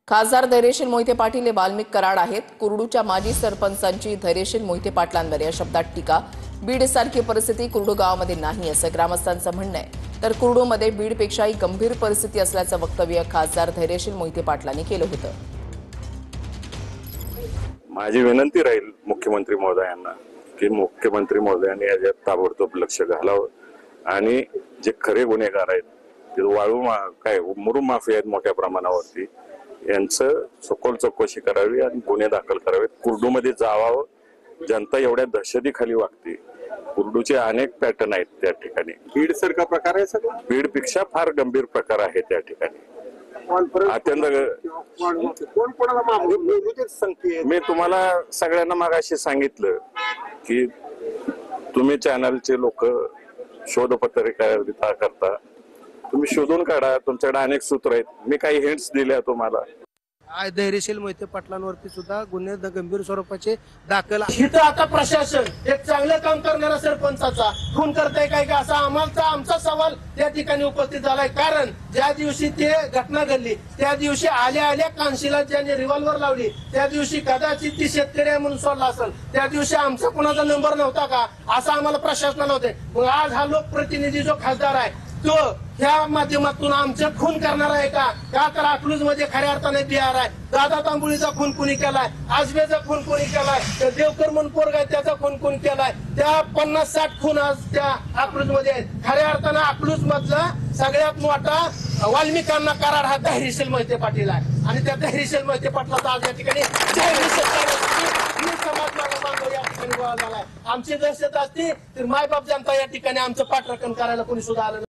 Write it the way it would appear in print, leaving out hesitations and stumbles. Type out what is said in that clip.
खासदार धैर्यशील मोहिते पाटील हे वाल्मिक कराड आहेत। कुर्डूच्या माजी सरपंचांची धैर्यशील मोहिते पाटलांवर या शब्दात टीका। बीडसारखी परिस्थिती कुर्डू गावामध्ये नाही असं ग्रामस्थांचं म्हणणं आहे। तर कुर्डूमध्ये बीडपेक्षाही गंभीर परिस्थिती असल्याचं वक्तव्य खासदार धैर्यशील मोहिते पाटलांनी केलं होतं। माझी विनंती राहील मुख्यमंत्री महोदयांना की मुख्यमंत्री महोदयांनी याच्यात ताबडतोब लक्ष घालावं आणि जे खरे गुन्हेगार आहेत ते वाळू मुरुम माफिया आहेत मोठ्या प्रमाणावरती यांचं सखोल चौकशी करावी आणि गुन्हे दाखल करावेत। कुर्डूमध्ये जावावं, जनता एवढ्या दहशतीखाली वागते। कुर्डूचे अनेक पॅटर्न आहेत त्या ठिकाणी। बीड सारखा प्रकार आहे सगळं, बीडपेक्षा फार गंभीर प्रकार आहे त्या ठिकाणी। अत्यंत मी तुम्हाला सगळ्यांना मागाशी सांगितलं की तुम्ही चॅनलचे लोक शोधपत्रिका करता, तुम्ही शोधून काढा, तुमच्याकडे अनेक सूत्र आहेत। मी काही हिंट्स दिल्या तुम्हाला। धैर्यशील मोहिते पाटलांवरती सुद्धा गुन्हे गंभीर स्वरूपाचे दाखल इथं आता प्रशासन एक चांगलं काम करणारा सरपंचाचा खून करताय काय का असा आमचा सवाल त्या ठिकाणी उपस्थित झालाय। कारण ज्या दिवशी ते घटना घडली त्या दिवशी आल्या कांशीला ज्यांनी रिव्हॉल्वर लावली त्या दिवशी कदाचित ती शेतकरी म्हणून सोडला असेल, त्या दिवशी आमचा कोणाचा नंबर नव्हता का असं आम्हाला प्रशासनाला होते। मग आज हा लोकप्रतिनिधी जो खासदार आहे तो ह्या माध्यमातून आमचं खून करणार आहे का? तर अकलूज मध्ये खऱ्या अर्थाने बिहार आहे। दादा तांबुळीचा खून कोणी केलाय, आजबेचा खून कोणी केलाय, देवकर म्हणून पोरगा आहे त्याचा खून कोणी केलाय। त्या 50-60 खून आज त्या अकलूज मध्ये आहेत। खऱ्या अर्थानं अकलूज मधला सगळ्यात मोठा वाल्मिकांना करार हा धैर्यशील मोहिते पाटील आहे आणि त्या धैर्यशील मोहिते पाटलाचा आज या ठिकाणी समाज मागो या ठिकाणी गोळा झालाय। आमची दहशत असती तर मायबाप जनता या ठिकाणी आमचं पाठराखण करायला कोणी सुद्धा आलं